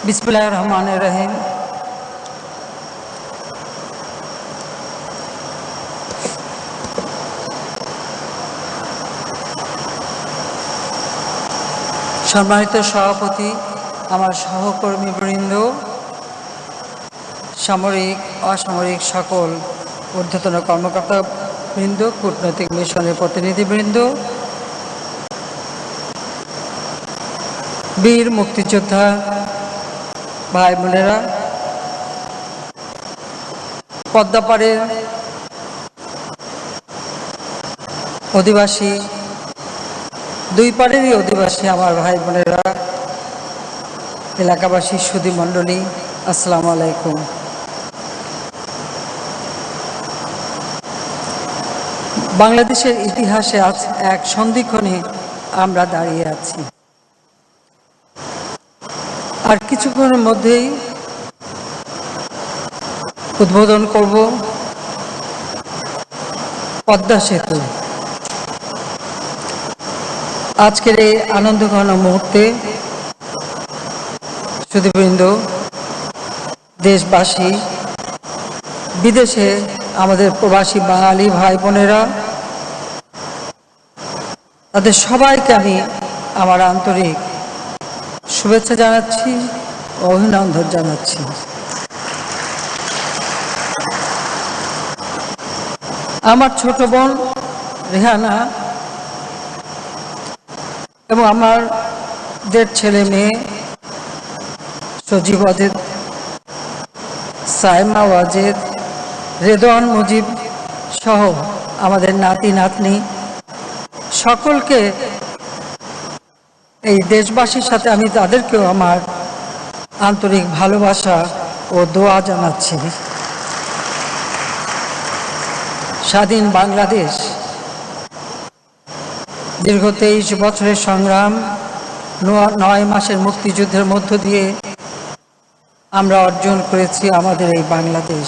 বিসমিল্লাহির রহমানির রহিম। সম্মানিত সভাপতি, আমার সহকর্মীবৃন্দ, সামরিক অসামরিক সকল ঊর্ধ্বতন কর্মকর্তাবৃন্দ, কূটনৈতিক মিশনের প্রতিনিধিবৃন্দ, বীর মুক্তিযোদ্ধা ভাই বোনেরা, পদ্মাপাড়ের অধিবাসী, দুই পাড়েরই অধিবাসী আমার ভাই বোনেরা, এলাকাবাসী, সুধী মণ্ডলী, আসসালামু আলাইকুম। বাংলাদেশের ইতিহাসে আজ এক সন্ধিক্ষণে আমরা দাঁড়িয়ে আছি। আর কিছুক্ষণের মধ্যেই উদ্বোধন করব পদ্মা সেতু। আজকের এই আনন্দঘন মুহূর্তে সুধীবৃন্দ, দেশবাসী, বিদেশে আমাদের প্রবাসী বাঙালি ভাই বোনেরা, তাদের সবাইকে আমি আমার আন্তরিক শুভেচ্ছা জানাচ্ছি, অভিনন্দন জানাচ্ছি। আমার ছোট বোন রেহানা এবং আমাদের ছেলে মেয়ে সজীব ওয়াজেদ, সাইমা ওয়াজেদ, রেদওয়ান মুজিব সহ আমাদের নাতি নাতনি সকলকে, এই দেশবাসীর সাথে আমি তাদেরকেও আমার আন্তরিক ভালোবাসা ও দোয়া জানাচ্ছি। স্বাধীন বাংলাদেশ দীর্ঘ 23 বছরের সংগ্রাম, 9 মাসের মুক্তিযুদ্ধের মধ্য দিয়ে আমরা অর্জন করেছি আমাদের এই বাংলাদেশ।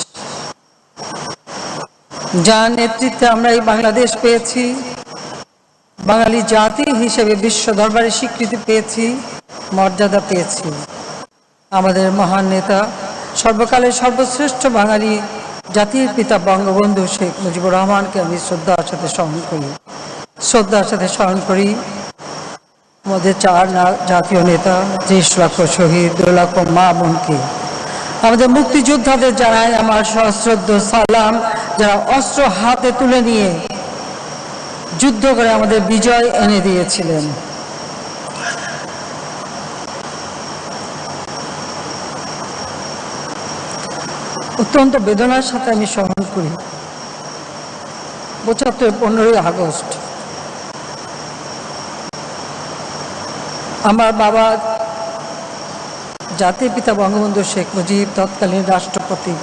যার নেতৃত্বে আমরা এই বাংলাদেশ পেয়েছি, বাঙালি জাতি হিসেবে বিশ্ব দরবারে স্বীকৃতি পেয়েছি, মর্যাদা পেয়েছি। আমাদের মহান নেতা, সর্বকালের সর্বশ্রেষ্ঠ বাঙালি জাতির পিতা বঙ্গবন্ধু শেখ মুজিবুর রহমানকে আমি শ্রদ্ধার সাথে স্মরণ করি। আমাদের 4 জাতীয় নেতা, 30 লক্ষ শহীদ, 2 লক্ষ মা বোনকে, আমাদের মুক্তিযোদ্ধাদের জানাই আমার সশ্রদ্ধ সালাম, যারা অস্ত্র হাতে তুলে নিয়ে যুদ্ধ করে আমাদের বিজয় এনে দিয়েছিলেন। অত্যন্ত বেদনার সাথে আমি স্মরণ করি 15ই আগস্ট আমার বাবা জাতির পিতা বঙ্গবন্ধু শেখ মুজিব, তৎকালীন রাষ্ট্রপতি,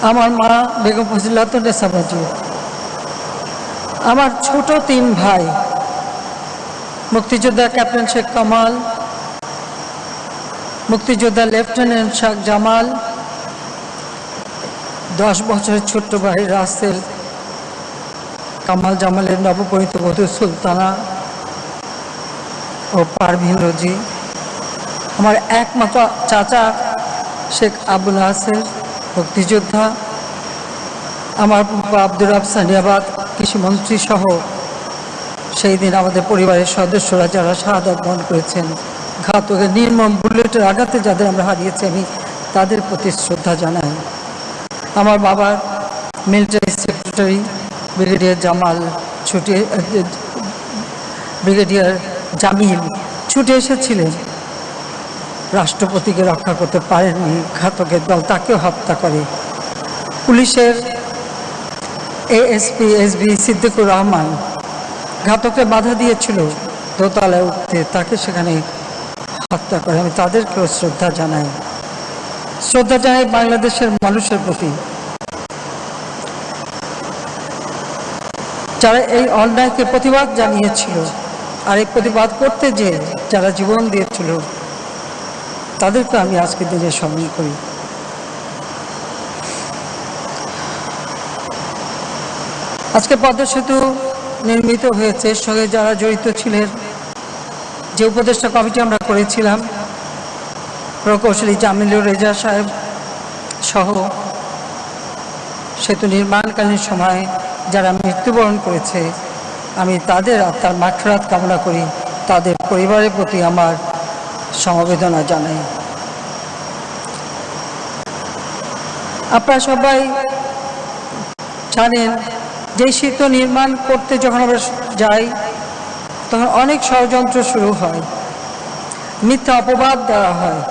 আমার মা বেগম ফজিলাতুন্নেসা মুজিব, আমার ছোট 3 ভাই, মুক্তিযোদ্ধা ক্যাপ্টেন শেখ কামাল, মুক্তিযোদ্ধা লেফটেন্যান্ট শাহ জামাল, 10 বছরের ছোট্ট ভাই রাসেল, কামাল জামালের নবপরিণীত বধূ সুলতানা ও পারভিন রোজি, আমার একমাত্র চাচা শেখ আবুল হাসেন, মুক্তিযোদ্ধা, আমার আব্দুর রাব সানিয়াবাদ কৃষিমন্ত্রী সহ সেই দিন আমাদের পরিবারের সদস্যরা যারা শাহাদাত বরণ করেছেন, ঘাতকের নির্মম বুলেটের আঘাতে যাদের আমরা হারিয়েছি, আমি তাদের প্রতি শ্রদ্ধা জানাই। আমার বাবার মিলিটারি সেক্রেটারি ব্রিগেডিয়ার জামিল ছুটে এসেছিলেন, রাষ্ট্রপতিকে রক্ষা করতে পারেননি, ঘাতকের দল তাকেও হত্যা করে। পুলিশের এএসপি এসবি সিদ্দিকুর রহমান ঘাতককে বাধা দিয়েছিল দোতলায় উঠতে, তাকে সেখানে হত্যা করে। আমি তাদেরকেও শ্রদ্ধা জানাই বাংলাদেশের মানুষের প্রতি, যারা এই অন্যায়কে প্রতিবাদ জানিয়েছিল, আর এই প্রতিবাদ করতে যে যারা জীবন দিয়েছিল তাদেরকে আমি আজকের দিনে স্মরণ করি। আজকে পদ্মা সেতু নির্মিত হয়েছে, সঙ্গে যারা জড়িত ছিলেন, যে উপদেষ্টা কমিটি আমরা করেছিলাম প্রকৌশলী জামিলুর রেজা সাহেব সহ সেতু নির্মাণকালীন সময় যারা মৃত্যুবরণ করেছে, আমি তাদের আত্মার মাগফিরাত কামনা করি, তাদের পরিবারের প্রতি আমার সমবেদনা জানাই। আপনারা সবাই জানেন যে সেতু নির্মাণ করতে যখন আমরা যাই তখন অনেক ষড়যন্ত্র শুরু হয়, মিথ্যা অপবাদ দেওয়া হয়,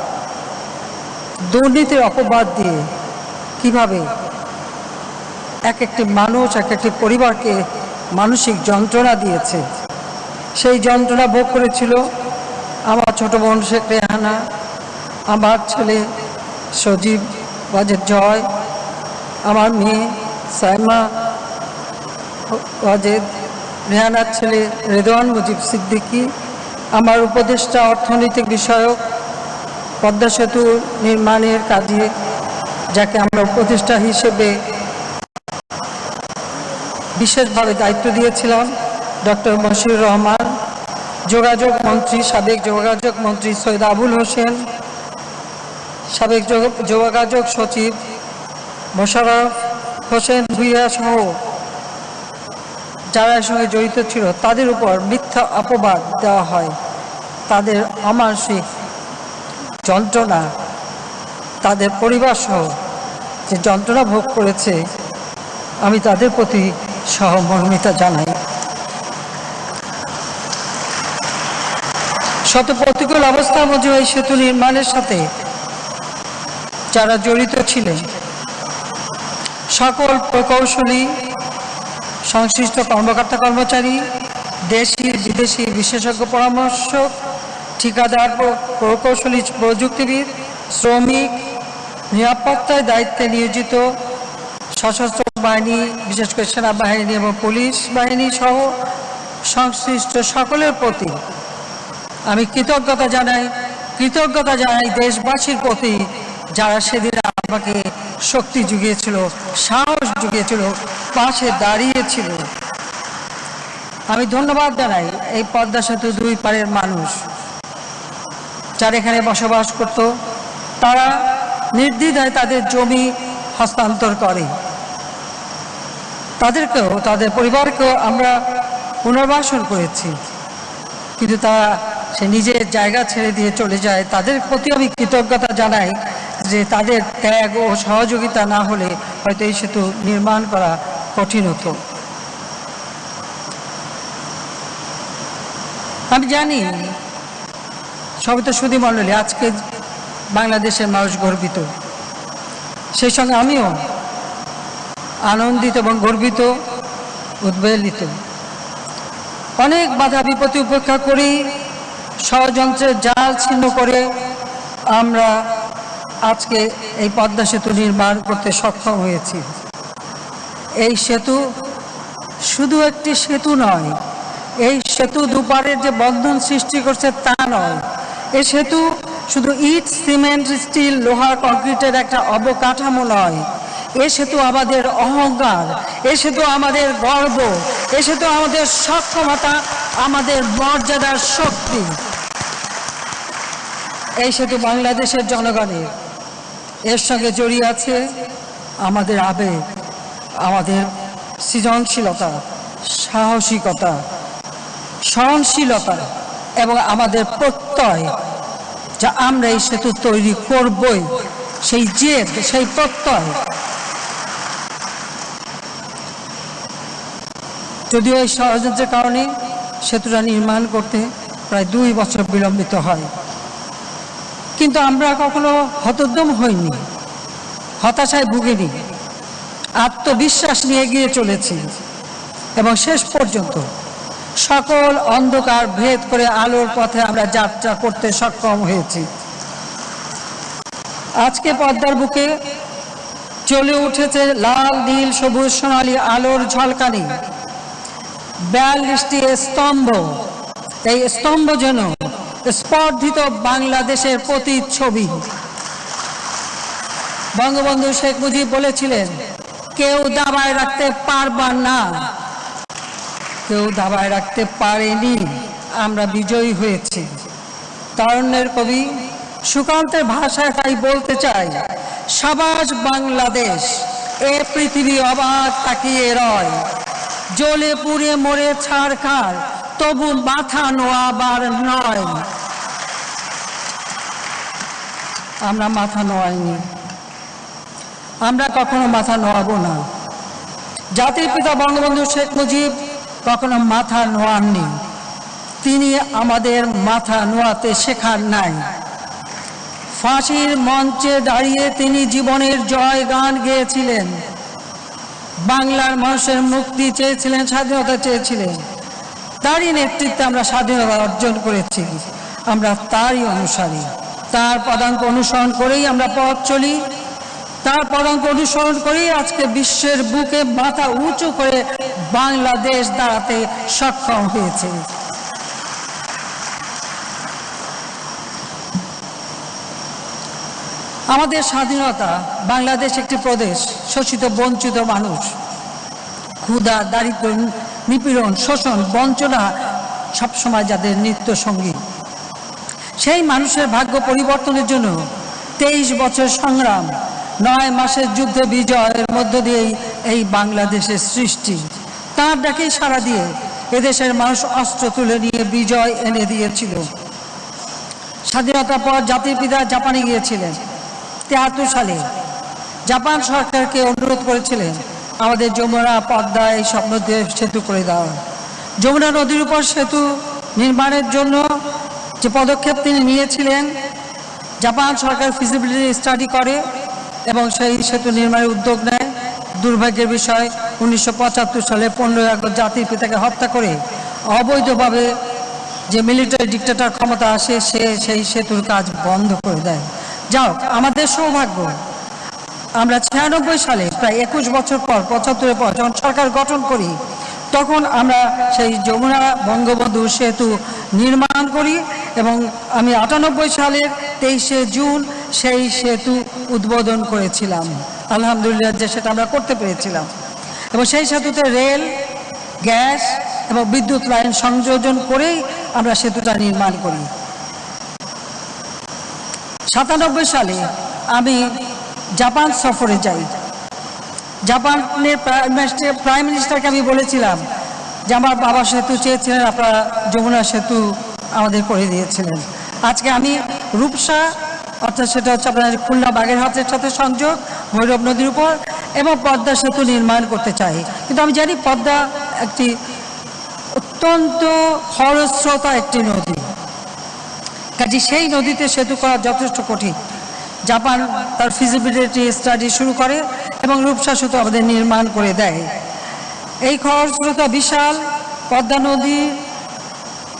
দুর্নীতির অপবাদ দিয়ে কিভাবে এক একটি মানুষ এক একটি পরিবারকে মানসিক যন্ত্রণা দিয়েছে। সেই যন্ত্রণা ভোগ করেছিল আমার ছোট বোন শেখ রেহানা, আমার ছেলে সজীব ওয়াজেদ জয়, আমার মেয়ে সাইমা ওয়াজেদ, রেহানার ছেলে রেদওয়ান মুজিব সিদ্দিকী, আমার উপদেষ্টা অর্থনৈতিক বিষয়ক পদ্মা সেতু নির্মাণের কাজে যাকে আমরা উপদেষ্টা হিসেবে বিশেষভাবে দায়িত্ব দিয়েছিলাম ডক্টর মশিউর রহমান, যোগাযোগ মন্ত্রী, সাবেক যোগাযোগ মন্ত্রী সৈয়দ আবুল হোসেন, সাবেক যোগাযোগ সচিব মোশাররফ হোসেন ভূঁইয়া সহ যারা এর সঙ্গে জড়িত ছিল তাদের উপর মিথ্যা অপবাদ দেওয়া হয়। তাদের অমানসিক যন্ত্রণা, তাদের পরিবার সহ যে যন্ত্রণা ভোগ করেছে, আমি তাদের প্রতি সহমর্মিতা জানাই। শত প্রতিকূল অবস্থার মধ্যে এই সেতু নির্মাণের সাথে যারা জড়িত ছিলেন সকল প্রকৌশলী, সংশ্লিষ্ট কর্মকর্তা কর্মচারী, দেশি বিদেশি বিশেষজ্ঞ পরামর্শক, ঠিকাদার, প্রকৌশলী, প্রযুক্তিবিদ, শ্রমিক, নিরাপত্তায় দায়িত্বে নিয়োজিত সশস্ত্র বাহিনী, বিশেষ করে সেনাবাহিনী এবং পুলিশ বাহিনী সহ সংশ্লিষ্ট সকলের প্রতি আমি কৃতজ্ঞতা জানাই দেশবাসীর প্রতি, যারা সেদিন আমাকে শক্তি জুগিয়েছিল, সাহস জুগিয়েছিল, পাশে দাঁড়িয়েছিল। আমি ধন্যবাদ জানাই এই পদ্মা সেতু দুই পারের মানুষ যারা এখানে বসবাস করত। তারা নির্দ্বিধায় তাদের জমি হস্তান্তর করে, তাদেরকেও, তাদের পরিবারকেও আমরা পুনর্বাসন করেছি, কিন্তু তারা সে নিজের জায়গা ছেড়ে দিয়ে চলে যায়। তাদের প্রতি আমি কৃতজ্ঞতা জানাই যে তাদের ত্যাগ ও সহযোগিতা না হলে হয়তো এই সেতু নির্মাণ করা কঠিন হতো। আমি জানি সবই তো সুধী মণ্ডলী, আজকে বাংলাদেশের মানুষ গর্বিত, সেই সঙ্গে আমিও আনন্দিত এবং গর্বিত, উদ্বেলিত। অনেক বাধা বিপত্তি উপেক্ষা করি, ষড়যন্ত্রের জাল ছিন্ন করে আমরা আজকে এই পদ্মা সেতু নির্মাণ করতে সক্ষম হয়েছি। এই সেতু শুধু একটি সেতু নয়, এই সেতু দুপারের যে বন্ধন সৃষ্টি করছে তা নয়। এই সেতু শুধু ইট, সিমেন্ট, স্টিল, লোহা, কংক্রিটের একটা অবকাঠামো নয়। এ সেতু আমাদের অহংকার, এ সেতু আমাদের গর্ব, এ সেতু আমাদের সক্ষমতা, আমাদের মর্যাদার শক্তি। এই সেতু বাংলাদেশের জনগণের, এর সঙ্গে জড়িয়ে আছে আমাদের আবেগ, আমাদের সৃজনশীলতা, সাহসিকতা, সহনশীলতা এবং আমাদের প্রত্যয়, যা আমরা এই সেতু তৈরি করবই, সেই জেদ, সেই প্রত্যয়। যদিও এই ষড়যন্ত্রের কারণে সেতুটা নির্মাণ করতে প্রায় 2 বছর বিলম্বিত হয়, কিন্তু আমরা কখনো হতোদ্যম হইনি, হতাশায় ভুগিনি, আত্মবিশ্বাস নিয়ে এগিয়ে চলেছি এবং শেষ পর্যন্ত সকল অন্ধকার ভেদ করে আলোর পথে আমরা যাত্রা করতে সক্ষম হয়েছি। আজকে পদ্মার বুকে চলে উঠেছে লাল, নীল, সবুজ, সোনালী আলোর ঝলকানি। 42টি স্তম্ভ, এই স্তম্ভ যেন স্পর্ধিত বাংলাদেশের প্রতিচ্ছবি। বঙ্গবন্ধু শেখ মুজিব বলেছিলেন, কেউ দাবায় রাখতে পারবা না, কেউ দাবায় রাখতে পারেনি, আমরা বিজয়ী হয়েছি। তারুণ্যের কবি সুকান্তের ভাষায় তাই বলতে চাই, সাবাস বাংলাদেশ, এ পৃথিবী অবাক তাকিয়ে রয়, জ্বলে পুড়ে মরে ছাড়খাড়, তবু মাথা নোয়াবার নয়। আমরা মাথা নোয়াইনি, আমরা কখনো মাথা নোয়াবো না। জাতির পিতা বঙ্গবন্ধু শেখ মুজিব কখনো মাথা নোয়াননি, তিনি আমাদের মাথা নোয়াতে শেখান নাই। ফাঁসির মঞ্চে দাঁড়িয়ে তিনি জীবনের জয় গান গেয়েছিলেন, বাংলার মানুষের মুক্তি চেয়েছিলেন, স্বাধীনতা চেয়েছিলেন। তারই নেতৃত্বে আমরা স্বাধীনতা অর্জন করেছি। আমরা তারই অনুসারী, তার পদাঙ্ক অনুসরণ করেই আমরা পথ চলি, তার পদাঙ্ক অনুসরণ করেই আজকে বিশ্বের বুকে মাথা উঁচু করে বাংলাদেশ দাঁড়াতে সক্ষম হয়েছে। আমাদের স্বাধীনতা, বাংলাদেশ একটি প্রদেশ, শোষিত বঞ্চিত মানুষ, ক্ষুধা, দারিদ্র, নিপীড়ন, শোষণ, বঞ্চনা সবসময় যাদের নিত্য সঙ্গী, সেই মানুষের ভাগ্য পরিবর্তনের জন্য 23 বছর সংগ্রাম, 9 মাসের যুদ্ধে বিজয়ের মধ্য দিয়েই এই বাংলাদেশের সৃষ্টি। তার ডাকেই সাড়া দিয়ে এদেশের মানুষ অস্ত্র তুলে নিয়ে বিজয় এনে দিয়েছিল। স্বাধীনতার পর জাতির পিতা জাপানে গিয়েছিলেন। 73 সালে জাপান সরকারকে অনুরোধ করেছিলেন আমাদের যমুনা, পদ্মা এই স্বপ্ন দিয়ে সেতু করে দেওয়া। যমুনা নদীর উপর সেতু নির্মাণের জন্য যে পদক্ষেপ তিনি নিয়েছিলেন, জাপান সরকার ফিজিবিলিটি স্টাডি করে এবং সেই সেতু নির্মাণের উদ্যোগ নেয়। দুর্ভাগ্যের বিষয়, 1975 সালে 15 আগস্ট জাতির পিতাকে হত্যা করে অবৈধভাবে যে মিলিটারি ডিক্টেটর ক্ষমতা আসে, সে সেই সেতুর কাজ বন্ধ করে দেয়। যাও, আমাদের সৌভাগ্য, আমরা 96 সালে প্রায় 21 বছর পর, 75-এর পর যখন সরকার গঠন করি, তখন আমরা সেই যমুনা বঙ্গবন্ধু সেতু নির্মাণ করি এবং আমি 98 সালের 23শে জুন সেই সেতু উদ্বোধন করেছিলাম। আলহামদুলিল্লাহ যে সেটা আমরা করতে পেরেছিলাম। এবং সেই সেতুতে রেল, গ্যাস এবং বিদ্যুৎ লাইন সংযোজন করেই আমরা সেতুটা নির্মাণ করি। 97 সালে আমি জাপান সফরে যাই। জাপানের প্রাইম মিনিস্টারকে আমি বলেছিলাম যে আমার বাবা সেতু চেয়েছিলেন, আপনারা যমুনা সেতু আমাদের করে দিয়েছিলেন। আজকে আমি রূপসা, অর্থাৎ সেটা হচ্ছে আপনার খুলনা বাগেরহাটের সাথে সংযোগ, ভৈরব নদীর উপর, এবং পদ্মা সেতু নির্মাণ করতে চাই। কিন্তু আমি জানি পদ্মা একটি অত্যন্ত খরস্রোতা একটি নদী, কাজে সেই নদীতে সেতু করা যথেষ্ট কঠিন। জাপান তার ফিজিবিলিটি স্টাডি শুরু করে এবং রূপসা সেতু আমাদের নির্মাণ করে দেয়। এই খরস্রোতা বিশাল পদ্মা নদী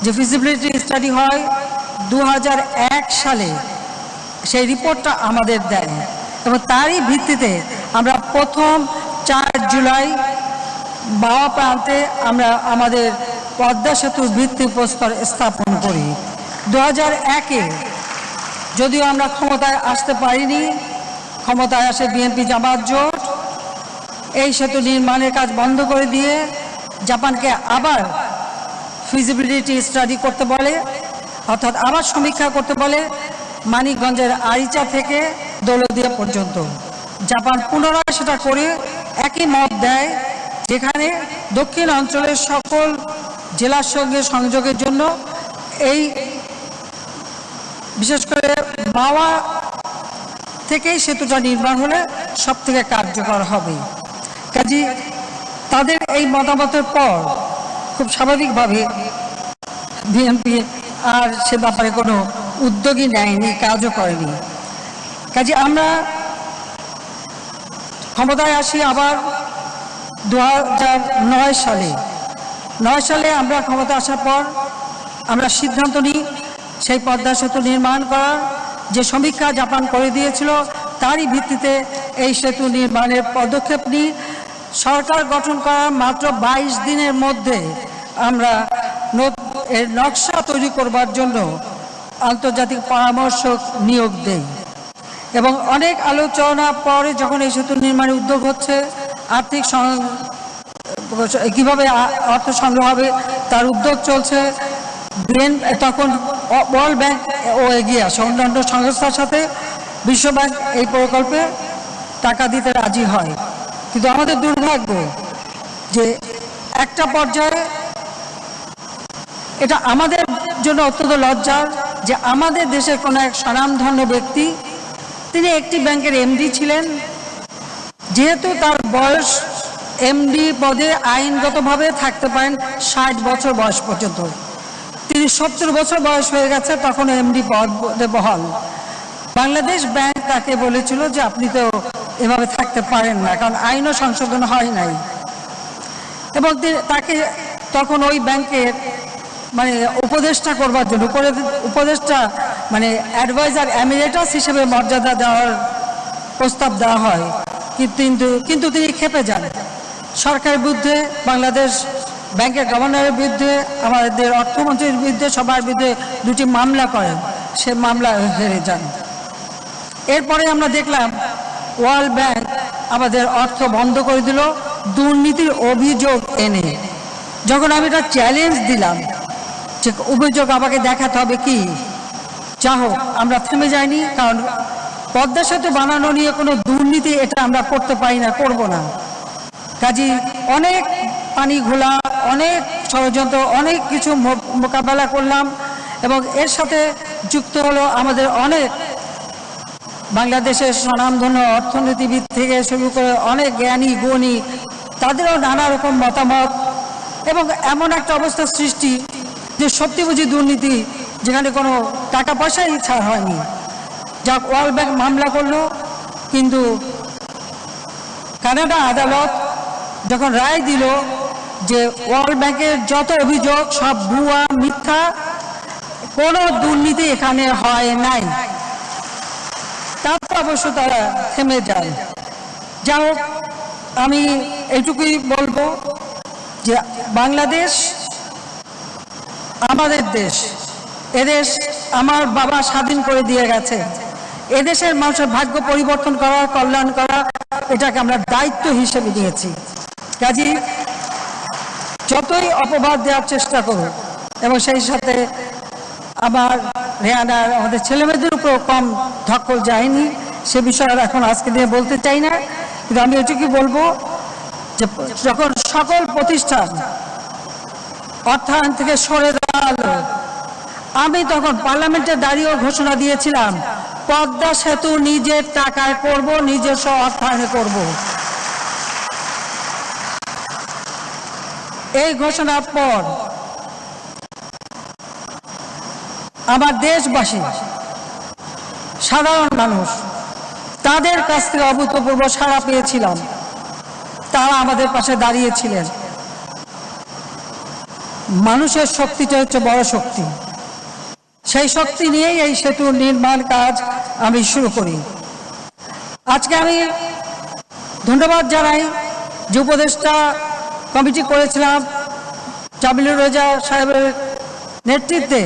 যে ফিজিবিলিটি স্টাডি হয় 2001 সালে, সেই রিপোর্টটা আমাদের দেয় এবং তারই ভিত্তিতে আমরা প্রথম 4 জুলাই বাওয়া প্রান্তে আমরা আমাদের পদ্মা সেতুর ভিত্তিপ্রস্তর স্থাপন করি। 2001-এ যদিও আমরা ক্ষমতায় আসতে পারিনি, ক্ষমতায় আসে বিএনপি জামাত জোট, এই সেতু নির্মাণের কাজ বন্ধ করে দিয়ে জাপানকে আবার ফিজিবিলিটি স্টাডি করতে বলে, অর্থাৎ আবার সমীক্ষা করতে বলে মানিকগঞ্জের আরিচা থেকে দৌলতদিয়া পর্যন্ত। জাপান পুনরায় সেটা করে একই মত দেয়, যেখানে দক্ষিণ অঞ্চলের সকল জেলার সঙ্গে সংযোগের জন্য এই বিশেষ করে বাওয়া থেকেই সেতুটা নির্মাণ হলে সব থেকে কার্যকর হবে। কাজে তাদের এই মতামতের পর খুব স্বাভাবিকভাবে বিএনপি আর সে ব্যাপারে কোনো উদ্যোগই নেয়নি, কাজও করেনি। কাজে আমরা ক্ষমতায় আসি আবার 2009 সালে। 9 সালে আমরা ক্ষমতা আসার পর আমরা সিদ্ধান্ত নিই সেই পদ্মা সেতু নির্মাণ করার। যে সমীক্ষা জাপান করে দিয়েছিল তারই ভিত্তিতে এই সেতু নির্মাণের পদক্ষেপ নিই। সরকার গঠন করার মাত্র 22 দিনের মধ্যে আমরা এর নকশা তৈরি করবার জন্য আন্তর্জাতিক পরামর্শক নিয়োগ দেই এবং অনেক আলোচনা পরে যখন এই সেতু নির্মাণের উদ্যোগ হচ্ছে, আর্থিক কীভাবে অর্থ সংগ্রহ হবে তার উদ্যোগ চলছে, তখন ওয়ার্ল্ড ব্যাংক ও এগিয়ে আসে, অন্যান্য সংস্থার সাথে বিশ্ব ব্যাংক এই প্রকল্পে টাকা দিতে রাজি হয়। কিন্তু আমাদের দুর্ভাগ্য যে একটা পর্যায়ে এটা আমাদের জন্য অত্যন্ত লজ্জার যে আমাদের দেশের কোনো এক স্বনামধন্য ব্যক্তি, তিনি একটি ব্যাংকের এমডি ছিলেন। যেহেতু তার বয়স এমডি পদে আইনগতভাবে থাকতে পারেন 60 বছর বয়স পর্যন্ত, তিনি 70 বছর বয়স হয়ে গেছে, তখন এমডি পদে বহাল। বাংলাদেশ ব্যাংক তাকে বলেছিল যে আপনি তো এভাবে থাকতে পারেন না, কারণ আইনও সংশোধন হয় নাই। এবং তাকে তখন ওই ব্যাংকের মানে উপদেষ্টা করবার জন্য উপদেষ্টা মানে অ্যাডভাইজার এমিরেটাস হিসেবে মর্যাদা দেওয়ার প্রস্তাব দেওয়া হয়। কিন্তু তিনি খেপে যান। সরকারের বিরুদ্ধে, বাংলাদেশ ব্যাংকের গভর্নরের বিরুদ্ধে, আমাদের অর্থমন্ত্রীর বিরুদ্ধে, সবার বিরুদ্ধে দুটি মামলা করেন, সে মামলা হেরে যান। এরপরে আমরা দেখলাম ওয়ার্ল্ড ব্যাংক আমাদের অর্থ বন্ধ করে দিল দুর্নীতির অভিযোগ এনে। যখন আমি এটা চ্যালেঞ্জ দিলাম যে অভিযোগ আমাকে দেখাতে হবে কি, যা হোক আমরা থেমে যাইনি, কারণ পদ্মা সেতু বানানো নিয়ে কোনো দুর্নীতি এটা আমরা করতে পারি না, করব না। কাজী অনেক পানি ঘোলা, অনেক ষড়যন্ত্র, অনেক কিছু মোকাবেলা করলাম এবং এর সাথে যুক্ত হলো আমাদের অনেক বাংলাদেশের স্বনামধন্য অর্থনীতিবিদ থেকে শুরু করে অনেক জ্ঞানী গুণী, তাদেরও নানা রকম মতামত এবং এমন একটা অবস্থা সৃষ্টি যে সত্যি বুঝি দুর্নীতি, যেখানে কোনো টাকা পয়সাই ছাড় হয়নি। যা ওয়ার্ল্ড ব্যাংক মামলা করলো, কিন্তু কানাডা আদালত যখন রায় দিল যে ওয়ার্ল্ড ব্যাংকের যত অভিযোগ সব ভুয়া, মিথ্যা, কোনো দুর্নীতি এখানে হয় নাই, তারপর অবশ্য তারা থেমে যায়। যা হোক, আমি এইটুকুই বলবো যে বাংলাদেশ আমাদের দেশ, এদেশ আমার বাবা স্বাধীন করে দিয়ে গেছে। এদেশের মানুষের ভাগ্য পরিবর্তন করা, কল্যাণ করা, এটাকে আমরা দায়িত্ব হিসেবে নিয়েছি। কাজী যতই অপবাদ দেওয়ার চেষ্টা করুন এবং সেই সাথে আমার রেহানার আমাদের ছেলেমেয়েদের উপর কম ধকল যায়নি, সে বিষয়ে এখন আজকে দিয়ে বলতে চাই না। কিন্তু আমি এটুকুই বলবো যে যখন সকল প্রতিষ্ঠান অর্থায়ন থেকে সরে দাঁড়ালো, আমি তখন পার্লামেন্টে দাঁড়িয়েও ঘোষণা দিয়েছিলাম পদ্মা সেতু নিজের টাকায় করব, নিজস্ব অর্থায়নে করব। এই ঘোষণার পর আমার দেশবাসী, সাধারণ মানুষ, তাদের কাছ থেকে অভূতপূর্ব সাড়া পেয়েছিলাম। তারা আমাদের পাশে দাঁড়িয়েছিলেন। মানুষের শক্তিটা হচ্ছে বড় শক্তি। সেই শক্তি নিয়েই এই সেতু নির্মাণ কাজ আমি শুরু করি। আজকে আমি ধন্যবাদ জানাই যে উপদেষ্টা কমিটি করেছিলাম জামিলুর রেজা সাহেবের নেতৃত্বে,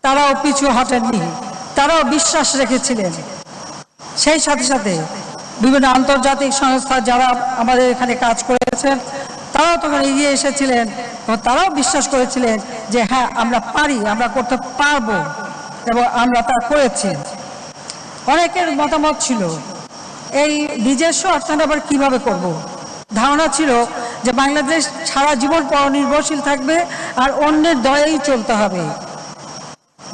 তারাও পিছু হটেননি, তারাও বিশ্বাস রেখেছিলেন। সেই সাথে সাথে বিভিন্ন আন্তর্জাতিক সংস্থা যারা আমাদের এখানে কাজ করেছেন, তারাও তখন এগিয়ে এসেছিলেন এবং তারাও বিশ্বাস করেছিলেন যে হ্যাঁ আমরা পারি, আমরা করতে পারবো, এবং আমরা তা করেছি। অনেকের মতামত ছিল এই নিজস্ব অর্থায়ন আবার কীভাবে করব। ধারণা ছিল যে বাংলাদেশ সারা জীবন পরনির্ভরশীল থাকবে আর অন্যের দয়াই চলতে হবে।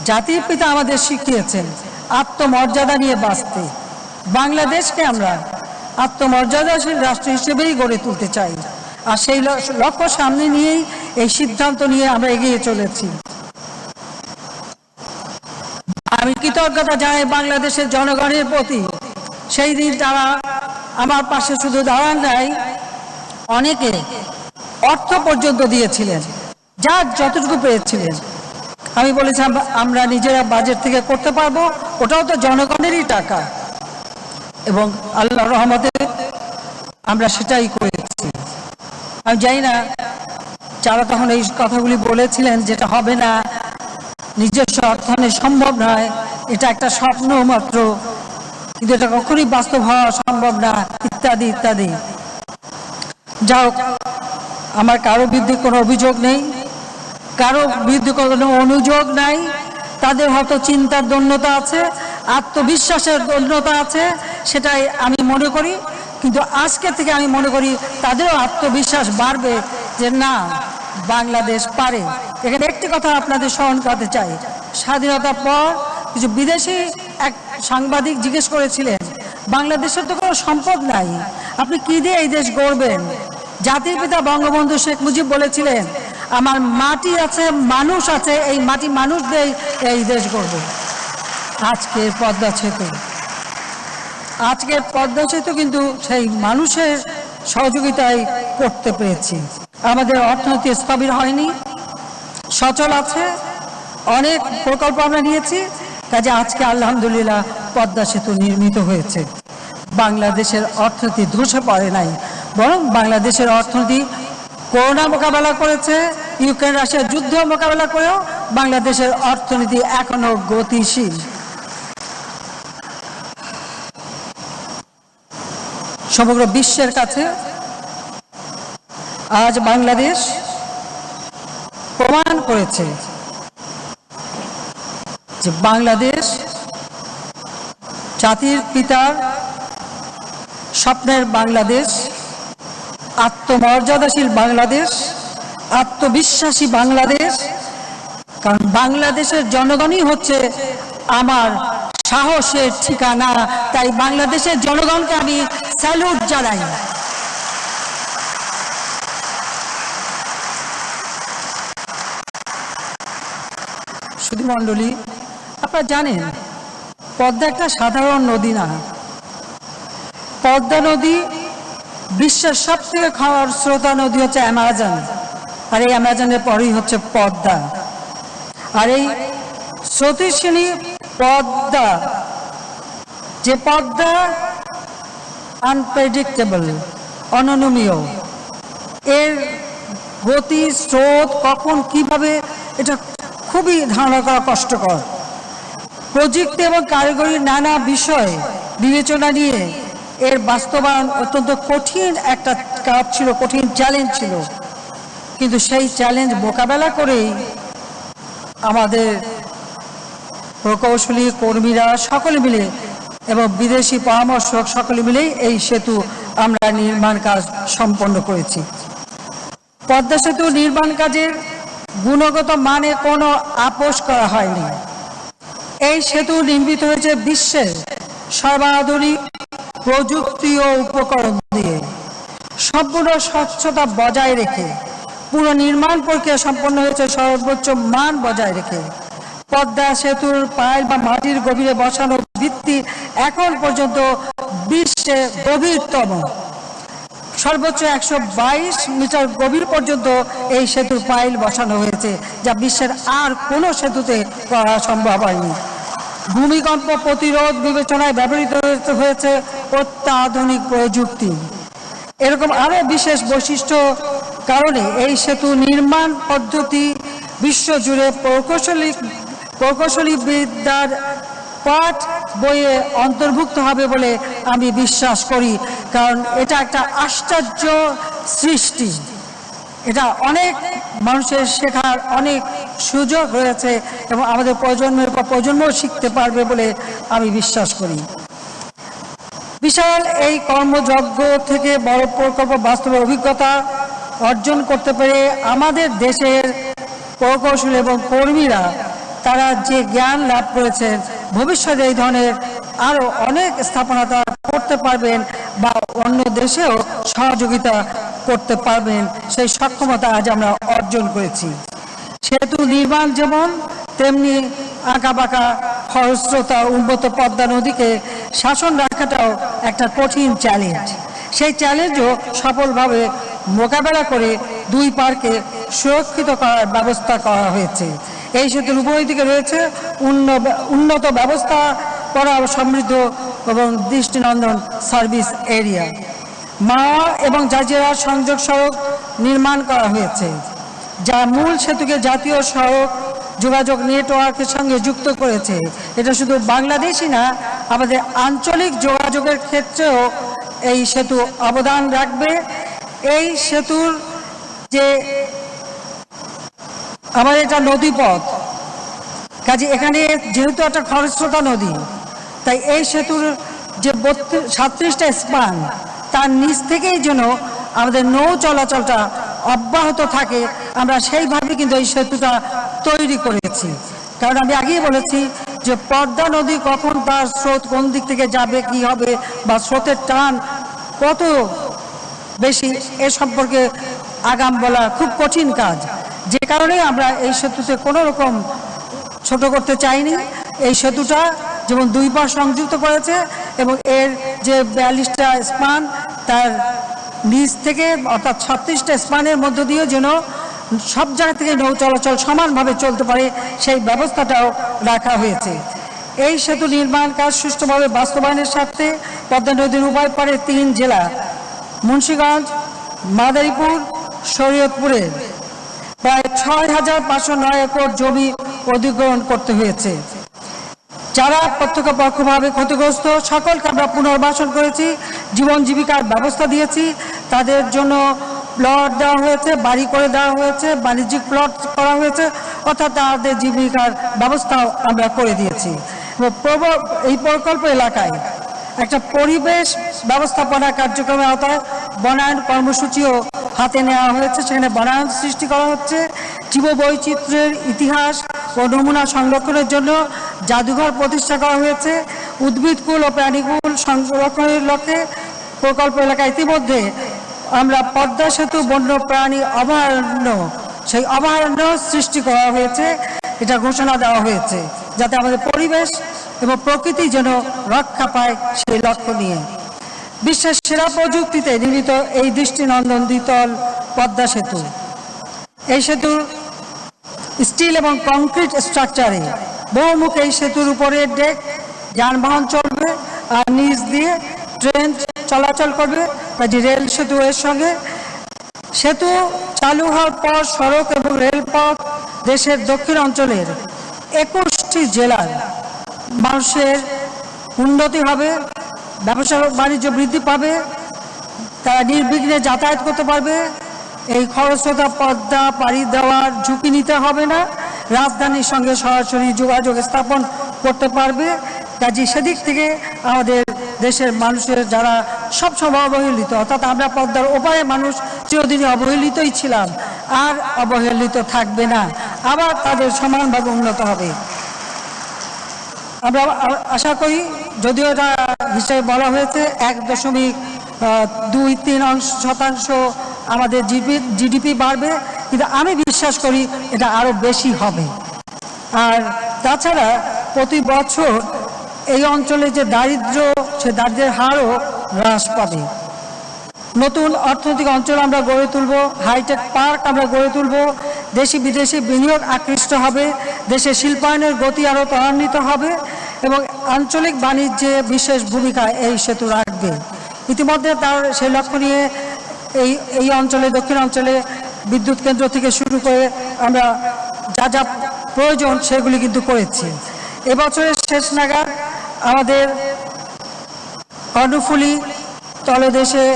জাতির পিতা আমাদের শিখিয়েছেন আত্মমর্যাদা নিয়ে বাঁচতে। বাংলাদেশকে আমরা আত্মমর্যাদাশীল রাষ্ট্র হিসেবেই গড়ে তুলতে চাই, আর সেই লক্ষ্য সামনে নিয়েই এই সিদ্ধান্ত নিয়ে আমরা এগিয়ে চলেছি। আমি কৃতজ্ঞতা জানাই বাংলাদেশের জনগণের প্রতি। সেই দিন তারা আমার পাশে শুধু দাঁড়ান নাই, অনেকে অর্থ পর্যন্ত দিয়েছিলেন, যার যতটুকু পেয়েছিলেন। আমি বলেছিলাম আমরা নিজেরা বাজেট থেকে করতে পারবো, ওটাও তো জনগণেরই টাকা, এবং আল্লাহর রহমতে আমরা সেটাই করেছি। আমি জানি না যারা তখন এই কথাগুলি বলেছিলেন যেটা হবে না, নিজস্ব অর্থায়নে সম্ভব নয়, এটা একটা স্বপ্ন মাত্র, কিন্তু এটা কখনই বাস্তব হওয়া সম্ভব না, ইত্যাদি ইত্যাদি। যাও, আমার কারো বিরুদ্ধে কোনো অভিযোগ নেই, কারো বিরুদ্ধে কোনো অনুযোগ নাই, তাদের হয়তো চিন্তার দন্যতা আছে, আত্মবিশ্বাসের দন্যতা আছে, সেটাই আমি মনে করি। কিন্তু আজকে থেকে আমি মনে করি তাদেরও আত্মবিশ্বাস বাড়বে যে না, বাংলাদেশ পারে। এখানে একটি কথা আপনাদের স্মরণ করতে চাই, স্বাধীনতার পর কিছু বিদেশি এক সাংবাদিক জিজ্ঞেস করেছিলেন, বাংলাদেশের তো কোনো সম্পদ নাই, আপনি কি দিয়ে এই দেশ গড়বেন? জাতির পিতা বঙ্গবন্ধু শেখ মুজিব বলেছিলেন, আমার মাটি আছে, মানুষ আছে, এই মাটি মানুষ দিয়েই এই দেশ গড়ব। আজকের পদ্মা সেতু কিন্তু সেই মানুষের সহযোগিতায় করতে পেরেছি। আমাদের অর্থনীতি স্থবির হয়নি, সচল আছে, অনেক প্রকল্প আমরা নিয়েছি, কাজে আজকে আলহামদুলিল্লাহ পদ্মা সেতু নির্মিত হয়েছে। বাংলাদেশের অর্থনীতি ধসে পড়ে নাই, বরং বাংলাদেশের অর্থনীতি করোনা মোকাবেলা করেছে, ইউক্রেন রাশিয়ার যুদ্ধ মোকাবেলা করেও বাংলাদেশের অর্থনীতি এখনো গতিশীল। সমগ্র বিশ্বের কাছে আজ বাংলাদেশ প্রমাণ করেছে যে বাংলাদেশ জাতির পিতার স্বপ্নের বাংলাদেশ, আত্মমর্যাদাশীল বাংলাদেশ, আত্মবিশ্বাসী বাংলাদেশ। কারণ বাংলাদেশের জনগণই হচ্ছে আমার সাহসের ঠিকানা, তাই বাংলাদেশের জনগণকে আমি স্যালুট জানাই। শুধু মণ্ডলী, আপনারা জানেন পদ্মা একটা সাধারণ নদী না। পদ্মা নদী বিশ্বের সবথেকে খরস্রোতা নদী হচ্ছে অ্যামাজন, আর এই অ্যামাজনের পরেই হচ্ছে পদ্মা। আর এই স্রোতস্বিনী পদ্মা, যে পদ্মা আনপ্রেডিক্টেবল, অননুমেয়, এর গতি স্রোত কখন কিভাবে, এটা খুবই ধারণা করা কষ্টকর। প্রযুক্তি এবং কারিগরির নানা বিষয় বিবেচনা নিয়ে এর বাস্তবায়ন অত্যন্ত কঠিন একটা কাজ ছিল, কঠিন চ্যালেঞ্জ ছিল। কিন্তু সেই চ্যালেঞ্জ মোকাবেলা করেই আমাদের প্রকৌশলী কর্মীরা সকলে মিলে এবং বিদেশি পরামর্শক সকলে মিলেই এই সেতু আমরা নির্মাণ কাজ সম্পন্ন করেছি। পদ্মা সেতু নির্মাণ কাজের গুণগত মানে কোনো আপোষ করা হয়নি। এই সেতু নির্মিত হয়েছে বিশ্বের সর্বাধুনিক প্রযুক্তি ও উপকরণ দিয়ে, সম্পূর্ণ স্বচ্ছতা বজায় রেখে। পুরো নির্মাণ প্রক্রিয়া সম্পন্ন হয়েছে সর্বোচ্চ মান বজায় রেখে। পদ্মা সেতুর পাইল বা মাটির গভীরে বসানো ভিত্তি এখন পর্যন্ত বিশ্বের গভীরতম, সর্বোচ্চ 122 মিটার গভীর পর্যন্ত এই সেতুর পাইল বসানো হয়েছে, যা বিশ্বের আর কোনো সেতুতে করা সম্ভব হয়নি। ভূমিকম্প প্রতিরোধ বিবেচনায় ব্যবহৃত হয়েছে অত্যাধুনিক প্রযুক্তি। এরকম আরো বিশেষ বৈশিষ্ট্য কারণে এই সেতু নির্মাণ পদ্ধতি বিশ্বজুড়ে প্রকৌশলী বিদ্যার পাঠ বইয়ে অন্তর্ভুক্ত হবে বলে আমি বিশ্বাস করি। কারণ এটা একটা আশ্চর্য সৃষ্টি, এটা অনেক মানুষের শেখার অনেক সুযোগ রয়েছে এবং আমাদের প্রজন্মের পর প্রজন্ম শিখতে পারবে বলে আমি বিশ্বাস করি। বিশাল এই কর্মযজ্ঞ থেকে বড় প্রকল্প বাস্তবের অভিজ্ঞতা অর্জন করতে পেরে আমাদের দেশের প্রকৌশলী এবং কর্মীরা তারা যে জ্ঞান লাভ করেছেন, ভবিষ্যতে এই ধরনের আরো অনেক স্থাপনা তারা করতে পারবেন বা অন্য দেশেও সহযোগিতা করতে পারবেন, সেই সক্ষমতা আজ আমরা অর্জন করেছি। সেতু নির্মাণ যেমন, তেমনি আঁকাবাঁকা খরস্রোতা উন্নত পদ্মা নদীকে শাসন রাখাটাও একটা কঠিন চ্যালেঞ্জ। সেই চ্যালেঞ্জও সফলভাবে মোকাবেলা করে দুই পারকে সুরক্ষিত করার ব্যবস্থা করা হয়েছে। এই সেতুর উভয় দিকে রয়েছে উন্নত ব্যবস্থা করা সমৃদ্ধ এবং দৃষ্টিনন্দন সার্ভিস এরিয়া। মাওয়া এবং জাজিরা সংযোগ সড়ক নির্মাণ করা হয়েছে, যা মূল সেতুকে জাতীয় সড়ক যোগাযোগ নেটওয়ার্কের সঙ্গে যুক্ত করেছে। এটা শুধু বাংলাদেশই না, আমাদের আঞ্চলিক যোগাযোগের ক্ষেত্রেও এই সেতু অবদান রাখবে। এই সেতুর যে আমাদের এটা নদীপথ, কাজে এখানে যেহেতু একটা খরস্রোতা নদী, তাই এই সেতুর যে 37টা স্পান, তার নিচ থেকেই যেন আমাদের নৌ চলাচলটা অব্যাহত থাকে, আমরা সেইভাবে কিন্তু এই সেতুটা তৈরি করেছি। কারণ আমি আগেই বলেছি যে পদ্মা নদী কখন তার স্রোত কোন দিক থেকে যাবে, কি হবে, বা স্রোতের টান কত বেশি, এ সম্পর্কে আগাম বলা খুব কঠিন কাজ। যে কারণে আমরা এই সেতুতে কোনো রকম ছোট করতে চাইনি। এই সেতুটা যেমন দুই পাশ সংযুক্ত করেছে এবং এর যে 42টা স্পান, তার নিচ থেকে অর্থাৎ 36টা স্পানের মধ্য দিয়ে যেন সব জায়গা থেকে নৌ চলাচল সমানভাবে চলতে পারে, সেই ব্যবস্থাটাও রাখা হয়েছে। এই সেতু নির্মাণ কাজ সুষ্ঠুভাবে বাস্তবায়নের স্বার্থে পদ্মা নদীর উভয় পারে 3 জেলা মুন্সিগঞ্জ, মাদারীপুর, শরীয়তপুরের প্রায় 6509 একর জমি অধিগ্রহণ করতে হয়েছে। যারা প্রত্যক্ষ পরোক্ষভাবে ক্ষতিগ্রস্ত সকলকে আমরা পুনর্বাসন করেছি, জীবন জীবিকার ব্যবস্থা দিয়েছি, তাদের জন্য প্লট দেওয়া হয়েছে, বাড়ি করে দেওয়া হয়েছে, বাণিজ্যিক প্লট করা হয়েছে, অর্থাৎ তাদের জীবিকার ব্যবস্থাও আমরা করে দিয়েছি। এই প্রকল্প এলাকায় একটা পরিবেশ ব্যবস্থাপনা কার্যক্রমের আওতায় বনায়ন কর্মসূচিও হাতে নেওয়া হয়েছে। সেখানে বনায়ন সৃষ্টি করা হচ্ছে, জীববৈচিত্র্যের ইতিহাস ও নমুনা সংরক্ষণের জন্য জাদুঘর প্রতিষ্ঠা করা হয়েছে। উদ্ভিদকুল ও প্রাণীকুল সংরক্ষণের লক্ষ্যে প্রকল্প এলাকায় ইতিমধ্যে আমরা পদ্মা সেতু বন্য প্রাণী অভয়ারণ্য, সেই অভয়ারণ্য সৃষ্টি করা হয়েছে, এটা ঘোষণা দেওয়া হয়েছে, যাতে আমাদের পরিবেশ এবং প্রকৃতি যেন রক্ষা পায় সেই লক্ষ্য নিয়ে। বিশ্বের সেরা প্রযুক্তিতে নির্মিত এই দৃষ্টিনন্দন দ্বিতল পদ্মা সেতু, এই সেতু স্টিল এবং কংক্রিট স্ট্রাকচারে বহুমুখ। এই সেতুর উপরে ডেক, যানবাহন চলবে আর নিচ দিয়ে ট্রেন চলাচল করবে, কাজে রেল সেতু এর সঙ্গে। সেতু চালু হওয়ার পর সড়ক এবং রেলপথ দেশের দক্ষিণ অঞ্চলের 21টি জেলার মানুষের উন্নতি হবে, ব্যবসা বাণিজ্য বৃদ্ধি পাবে, তারা নির্বিঘ্নে যাতায়াত করতে পারবে। এই খরস্রোতা পদ্মা পাড়ি দেওয়ার ঝুঁকি নিতে হবে না, রাজধানীর সঙ্গে সরাসরি যোগাযোগ স্থাপন করতে পারবে। কাজে সেদিক থেকে আমাদের দেশের মানুষের যারা সবসময় অবহেলিত, অর্থাৎ আমরা পদ্মার ওপারে মানুষ চিরদিনই অবহেলিতই ছিলাম, আর অবহেলিত থাকবে না, আবার তাদের সমানভাবে উন্নত হবে। আমরা আশা করি, যদিও এটা হিসেবে বলা হয়েছে 1.23% আমাদের জিডিপি বাড়বে, কিন্তু আমি বিশ্বাস করি এটা আরো বেশি হবে। আর তাছাড়া প্রতি বছর এই অঞ্চলে যে দারিদ্র্য, সে দারিদ্র্যের হারও হ্রাস পাবে। নতুন অর্থনৈতিক অঞ্চল আমরা গড়ে তুলব, হাইটেক পার্ক আমরা গড়ে তুলব, দেশি বিদেশি বিনিয়োগ আকৃষ্ট হবে, দেশের শিল্পায়নের গতি আরও ত্বরান্বিত হবে এবং আঞ্চলিক বাণিজ্যে বিশেষ ভূমিকা এই সেতু রাখবে। ইতিমধ্যে তার সেই লক্ষ্য নিয়ে এই অঞ্চলে, দক্ষিণ অঞ্চলে বিদ্যুৎ কেন্দ্র থেকে শুরু করে আমরা যা যা প্রয়োজন সেগুলি কিন্তু করেছি। এবছরের শেষ নাগাদ আমাদের কর্ণফুলী তলদেশে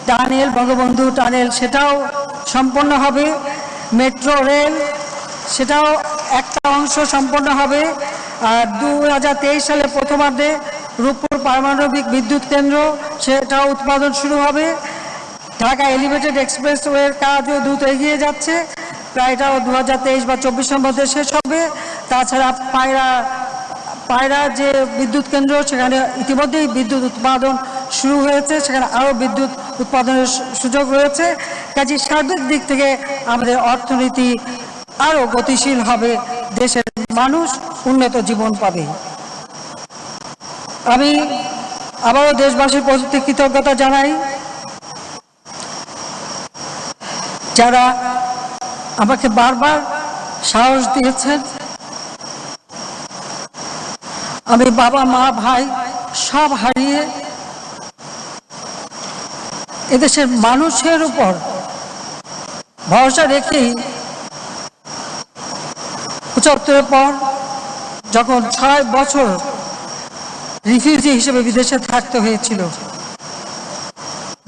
টানেল, বঙ্গবন্ধু টানেল, সেটাও সম্পন্ন হবে। মেট্রো রেল, সেটাও একটা অংশ সম্পন্ন হবে। আর 2023 সালে প্রথমার্ধে রূপপুর পারমাণবিক বিদ্যুৎ কেন্দ্র, সেটাও উৎপাদন শুরু হবে। ঢাকা এলিভেটেড এক্সপ্রেসওয়ের কাজও দ্রুত এগিয়ে যাচ্ছে, প্রায় এটাও 2023 বা 24-এর মধ্যে শেষ হবে। তাছাড়া পায়রা যে বিদ্যুৎ কেন্দ্র, সেখানে ইতিমধ্যেই বিদ্যুৎ উৎপাদন শুরু হয়েছে, সেখানে আরও বিদ্যুৎ উৎপাদনের সুযোগ রয়েছে। কাজে সার্বিক দিক থেকে আমাদের অর্থনীতি আরও গতিশীল হবে, দেশের মানুষ উন্নত জীবন পাবে। আমি আবারও দেশবাসীর প্রতি কৃতজ্ঞতা জানাই, যারা আমাকে বারবার সাহস দিয়েছেন। আমি বাবা, মা, ভাই সব হারিয়ে এদেশের মানুষের উপর ভরসা রেখেই 75-এর পর যখন 6 বছর রিফিউজি হিসেবে বিদেশে থাকতে হয়েছিল,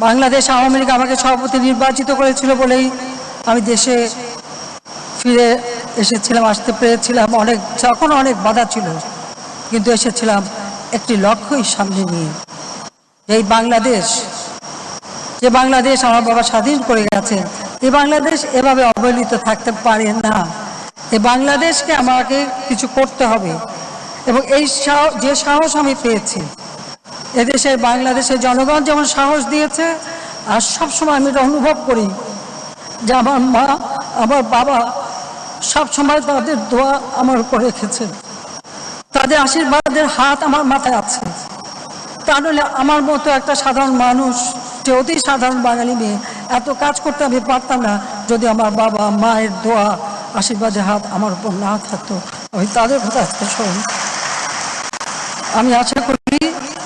বাংলাদেশ আওয়ামী লীগ আমাকে সভাপতি নির্বাচিত করেছিল বলেই আমি দেশে ফিরে এসেছিলাম, আসতে পেরেছিলাম যখন অনেক বাধা ছিল, কিন্তু এসেছিলাম একটি লক্ষ্যই সামনে নিয়ে। এই বাংলাদেশ, যে বাংলাদেশ আমার বাবা স্বাধীন করে গেছেন, এই বাংলাদেশ এভাবে অবহেলিত থাকতে পারে না। এই বাংলাদেশকে আমাকে কিছু করতে হবে, এবং এই যে সাহস আমি পেয়েছি, এদেশের বাংলাদেশের জনগণ যেমন সাহস দিয়েছে, আর সবসময় আমি এটা অনুভব করি যে আমার মা, আমার বাবা সবসময় তাদের দোয়া আমার উপর রেখেছে, তাদের আশীর্বাদের হাত আমার মাথায় আছে। তাহলে আমার মতো একটা সাধারণ মানুষ, যে অতি সাধারণ বাঙালি মেয়ে, এত কাজ করতে আমি পারতাম না যদি আমার বাবা মায়ের দোয়া আশীর্বাদের হাত আমার উপর না থাকতো। আমি তাদের কথা আজকে স্মরণ। আমি আশা করি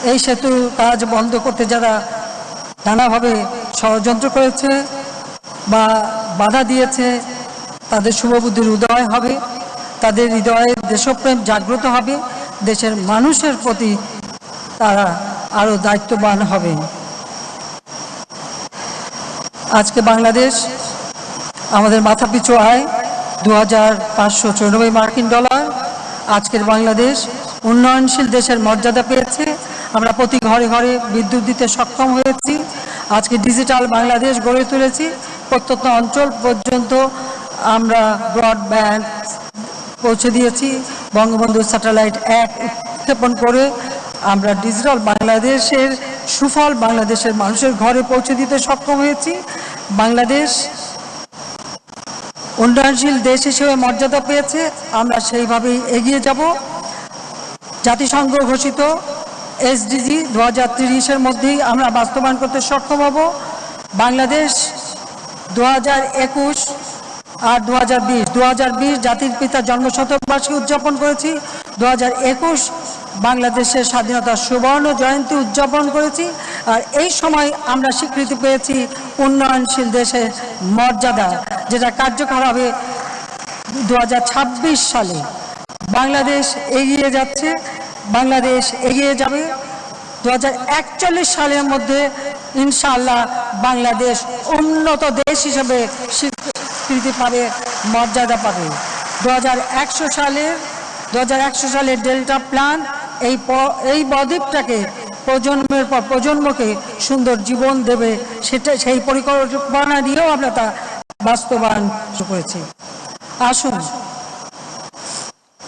এই সেতু কাজ বন্ধ করতে যারা নানাভাবে ষড়যন্ত্র করেছে বা বাধা দিয়েছে, তাদের শুভবুদ্ধির উদয় হবে, তাদের হৃদয়ে দেশপ্রেম জাগ্রত হবে, দেশের মানুষের প্রতি তারা আরো দায়িত্ববান হবে। আজকে বাংলাদেশ আমাদের মাথাপিছু আয় $2,594 মার্কিন। আজকের বাংলাদেশ উন্নয়নশীল দেশের মর্যাদা পেয়েছে। আমরা প্রতি ঘরে ঘরে বিদ্যুৎ দিতে সক্ষম হয়েছি। আজকে ডিজিটাল বাংলাদেশ গড়ে তুলেছি। প্রত্যন্ত অঞ্চল পর্যন্ত আমরা ব্রডব্যান্ড পৌঁছে দিয়েছি। বঙ্গবন্ধু স্যাটেলাইট 1 উৎক্ষেপণ করে আমরা ডিজিটাল বাংলাদেশের সুফল বাংলাদেশের মানুষের ঘরে পৌঁছে দিতে সক্ষম হয়েছি। বাংলাদেশ উন্নয়নশীল দেশ হিসেবে মর্যাদা পেয়েছে, আমরা সেইভাবেই এগিয়ে যাব। জাতিসংঘ ঘোষিত এসডিজি 2030-এর মধ্যেই আমরা বাস্তবায়ন করতে সক্ষম হব। বাংলাদেশ 2021 আর 2020 জাতির পিতা জন্মশতবার্ষিকী উদযাপন করেছি। 2021 বাংলাদেশের স্বাধীনতার সুবর্ণ জয়ন্তী উদযাপন করেছি। আর এই সময় আমরা স্বীকৃতি পেয়েছি উন্নয়নশীল দেশের মর্যাদা, যেটা কার্যকর হবে 2026 সালে। বাংলাদেশ এগিয়ে যাচ্ছে, বাংলাদেশ এগিয়ে যাবে। 2041 সালের মধ্যে ইনশাআল্লাহ বাংলাদেশ উন্নত দেশ হিসেবে স্বীকৃতি পাবে, মর্যাদা পাবে। 2100 সালের ডেল্টা প্ল্যান এই বদ্বীপটাকে প্রজন্মের পর প্রজন্মকে সুন্দর জীবন দেবে, সেই পরিকল্পনা নিয়েও আমরা তা বাস্তবায়ন করেছি। আসুন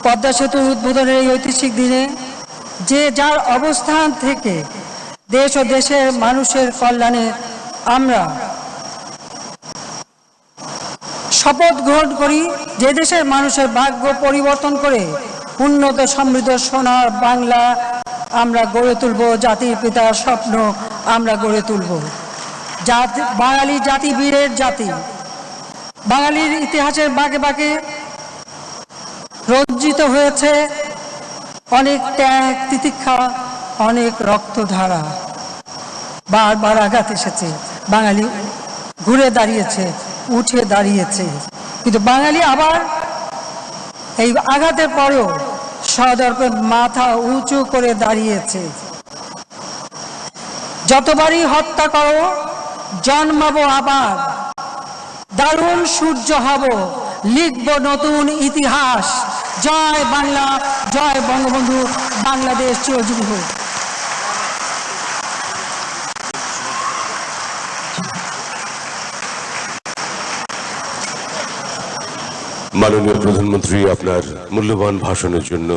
পদ্মা সেতু উদ্বোধনের এই ঐতিহাসিক দিনে যে যার অবস্থান থেকে দেশ ও দেশের মানুষের কল্যাণে আমরা শপথ গ্রহণ করি, যে দেশের মানুষের ভাগ্য পরিবর্তন করে উন্নত সমৃদ্ধ সোনার বাংলা আমরা গড়ে তুলব। জাতির পিতার স্বপ্ন আমরা গড়ে তুলব। বাঙালি জাতি বীরের জাতি, বাঙালির ইতিহাসের বাঁকে বাঁকে রঞ্জিত হয়েছে অনেক ত্যাগ তিতিক্ষা, অনেক রক্তধারা। বারবার আঘাত এসেছে, বাঙালি ঘুরে দাঁড়িয়েছে, উঠে দাঁড়িয়েছে, কিন্তু বাঙালি আবার এই আঘাতের পরেও সদর্পে মাথা উঁচু করে দাঁড়িয়েছে। যতবারই হত্যা করো জন্মাবো আবার, দারুণ সূর্য হব, লিখব নতুন ইতিহাস। জয় বাংলা, জয় বঙ্গবন্ধু, বাংলাদেশ চিরজীবী হোক। মাননীয় প্রধানমন্ত্রী, আপনার মূল্যবান ভাষণের জন্য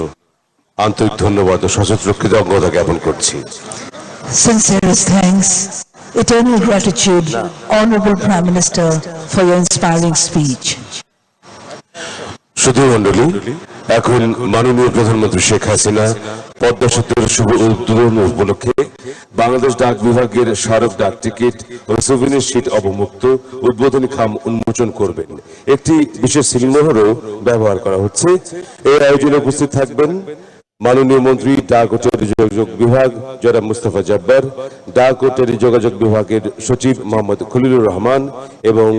আন্তরিক ধন্যবাদ ও সশস্ত্র কৃতজ্ঞতা জ্ঞাপন করছি। Sincerest thanks, eternal gratitude, Honorable Prime Minister, for your inspiring speech. শুধু মণ্ডলী, এখন মাননীয় প্রধানমন্ত্রী শেখ হাসিনা পদ্মা সেতুর শুভ উদ্বোধন উপলক্ষে বাংলাদেশ ডাক বিভাগের স্মারক ডাক টিকিট ও সুভিনির শীট অবমুক্ত উদ্বোধনী খাম উন্মোচন করবেন। একটি বিশেষ সিলমোহরও ব্যবহার করা হচ্ছে। এই আয়োজনে উপস্থিত থাকবেন মাননীয় মন্ত্রী ডাক ও টেলিযোগাযোগ বিভাগ জনাব মুস্তাফা জব্বার, ডাক ও টেলিযোগাযোগ বিভাগের সচিব মোহাম্মদ খলিলুর রহমান এবং